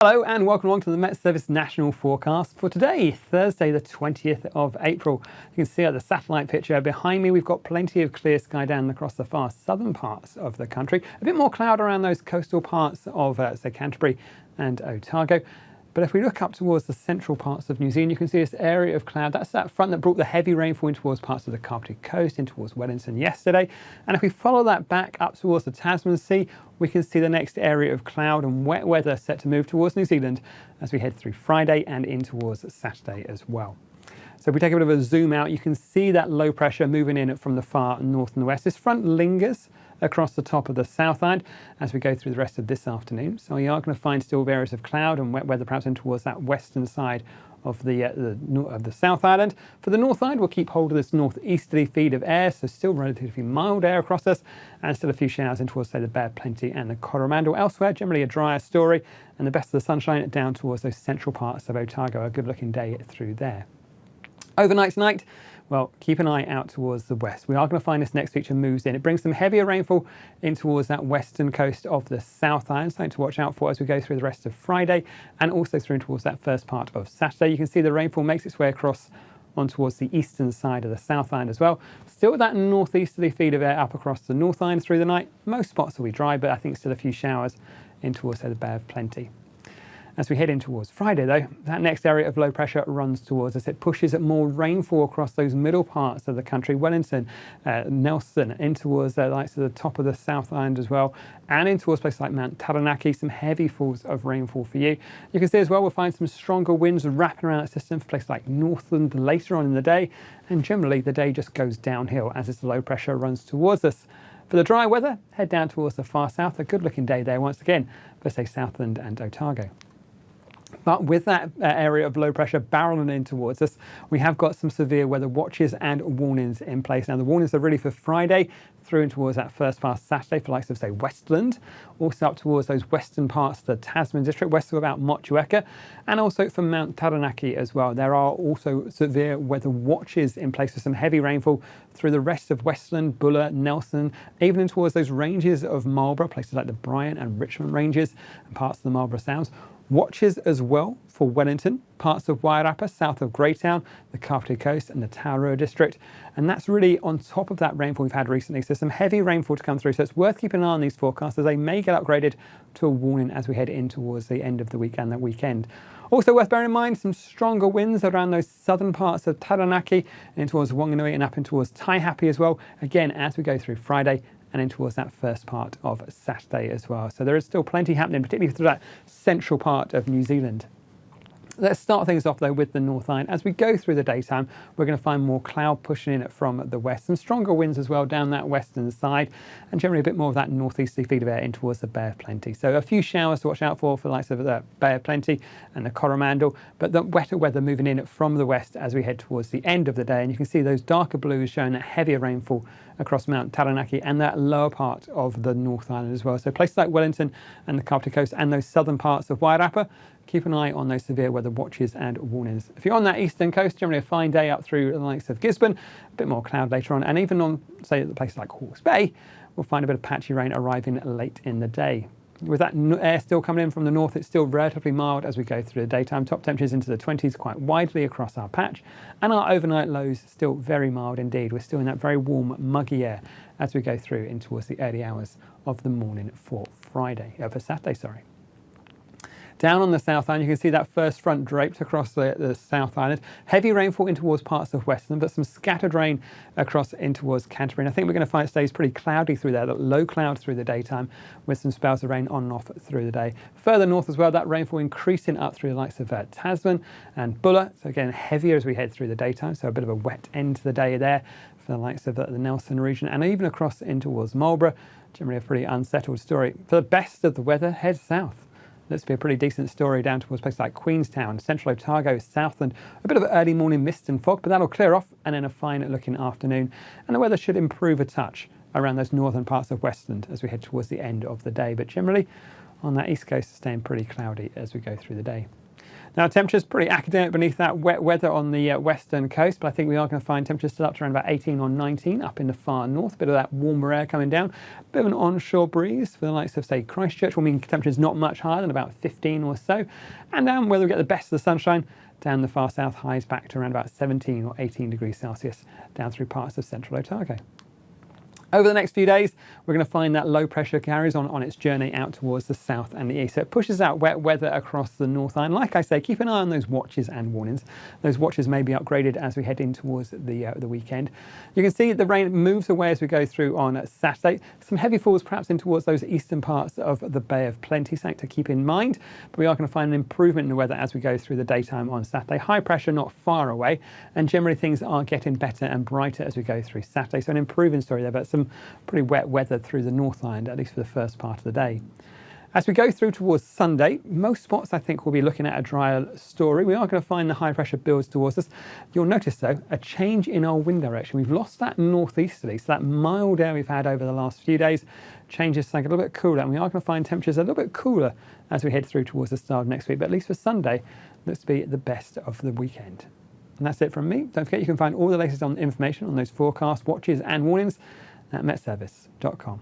Hello and welcome along to the Met Service National Forecast for today, Thursday the 20th of April. You can see at the satellite picture behind me we've got plenty of clear sky down across the far southern parts of the country. A bit more cloud around those coastal parts of say Canterbury and Otago. But if we look up towards the central parts of New Zealand, you can see this area of cloud. That's that front that brought the heavy rainfall in towards parts of the Kapiti Coast, in towards Wellington yesterday. And if we follow that back up towards the Tasman Sea, we can see the next area of cloud and wet weather set to move towards New Zealand as we head through Friday and in towards Saturday as well. So if we take a bit of a zoom out, you can see that low pressure moving in from the far north and the west. This front lingers across the top of the South Island as we go through the rest of this afternoon. So you are going to find still areas of cloud and wet weather perhaps in towards that western side of the South Island. For the North Island, we'll keep hold of this northeasterly feed of air, so still relatively mild air across us, and still a few showers in towards, say, the Bay of Plenty and the Coromandel. Elsewhere, generally a drier story, and the best of the sunshine down towards those central parts of Otago. A good-looking day through there. Overnight tonight, well, keep an eye out towards the west. We are going to find this next feature moves in. It brings some heavier rainfall in towards that western coast of the South Island. Something to watch out for as we go through the rest of Friday and also through towards that first part of Saturday. You can see the rainfall makes its way across on towards the eastern side of the South Island as well. Still that northeasterly feed of air up across the North Island through the night. Most spots will be dry, but I think still a few showers in towards, say, the Bay of Plenty. As we head in towards Friday, though, that next area of low pressure runs towards us. It pushes at more rainfall across those middle parts of the country, Wellington, Nelson, in towards like to the top of the South Island as well, and in towards places like Mount Taranaki, some heavy falls of rainfall for you. You can see as well we'll find some stronger winds wrapping around that system for places like Northland later on in the day, and generally the day just goes downhill as this low pressure runs towards us. For the dry weather, head down towards the far south. A good looking day there once again for, say, Southland and Otago. But with that area of low pressure barreling in towards us, we have got some severe weather watches and warnings in place. Now, the warnings are really for Friday through and towards that first part Saturday for likes of, say, Westland, also up towards those western parts of the Tasman district, west of about Motueka, and also for Mount Taranaki as well. There are also severe weather watches in place for some heavy rainfall through the rest of Westland, Buller, Nelson, even in towards those ranges of Marlborough, places like the Bryant and Richmond ranges and parts of the Marlborough Sounds. Watches as well for Wellington, parts of Wairarapa, south of Greytown, the Kapiti Coast and the Taurua district. And that's really on top of that rainfall we've had recently. So some heavy rainfall to come through. So it's worth keeping an eye on these forecasts as they may get upgraded to a warning as we head in towards the end of the week and that weekend. Also worth bearing in mind some stronger winds around those southern parts of Taranaki and towards Wanganui and up in towards Taihape as well. Again, as we go through Friday and in towards that first part of Saturday as well. So there is still plenty happening, particularly through that central part of New Zealand. Let's start things off though with the North Island. As we go through the daytime, we're going to find more cloud pushing in from the west, some stronger winds as well down that western side, and generally a bit more of that northeasterly feed of air in towards the Bay of Plenty. So a few showers to watch out for the likes of the Bay of Plenty and the Coromandel, but the wetter weather moving in from the west as we head towards the end of the day. And you can see those darker blues showing that heavier rainfall across Mount Taranaki and that lower part of the North Island as well. So places like Wellington and the Kapiti Coast and those southern parts of Wairarapa, keep an eye on those severe weather watches and warnings. If you're on that eastern coast, generally a fine day up through the likes of Gisborne, a bit more cloud later on, and even on, say, places like Hawke's Bay, we'll find a bit of patchy rain arriving late in the day. With that air still coming in from the north, it's still relatively mild as we go through the daytime. Top temperatures into the 20s quite widely across our patch, and our overnight lows still very mild indeed. We're still in that very warm, muggy air as we go through in towards the early hours of the morning for Saturday, sorry. Down on the South Island, you can see that first front draped across the South Island. Heavy rainfall in towards parts of Westland, but some scattered rain across in towards Canterbury. And I think we're going to find it stays pretty cloudy through there, low cloud through the daytime with some spells of rain on and off through the day. Further north as well, that rainfall increasing up through the likes of Tasman and Buller. So again, heavier as we head through the daytime. So a bit of a wet end to the day there for the likes of the Nelson region and even across in towards Marlborough. Generally a pretty unsettled story. For the best of the weather, head south. Looks to be a pretty decent story down towards places like Queenstown, Central Otago, Southland. A bit of early morning mist and fog, but that'll clear off and then a fine looking afternoon. And the weather should improve a touch around those northern parts of Westland as we head towards the end of the day. But generally on that east coast, staying pretty cloudy as we go through the day. Now, temperatures pretty academic beneath that wet weather on the western coast, but I think we are going to find temperatures still up to around about 18 or 19 up in the far north. A bit of that warmer air coming down. A bit of an onshore breeze for the likes of, say, Christchurch will mean temperatures not much higher than about 15 or so. And down where we get the best of the sunshine, down the far south, highs back to around about 17 or 18 degrees Celsius down through parts of central Otago. Over the next few days, we're going to find that low pressure carries on its journey out towards the south and the east. So it pushes out wet weather across the North Island. Like I say, keep an eye on those watches and warnings. Those watches may be upgraded as we head in towards the weekend. You can see the rain moves away as we go through on Saturday. Some heavy falls perhaps in towards those eastern parts of the Bay of Plenty, something to keep in mind. But we are going to find an improvement in the weather as we go through the daytime on Saturday. High pressure not far away, and generally things are getting better and brighter as we go through Saturday. So an improving story there, but some pretty wet weather through the North Island, at least for the first part of the day. As we go through towards Sunday, most spots I think will be looking at a drier story. We are going to find the high pressure builds towards us. You'll notice though, a change in our wind direction. We've lost that northeasterly, so that mild air we've had over the last few days changes to a little bit cooler, and we are going to find temperatures a little bit cooler as we head through towards the start of next week. But at least for Sunday, looks to be the best of the weekend. And that's it from me. Don't forget you can find all the latest on information on those forecast watches and warnings at metservice.com.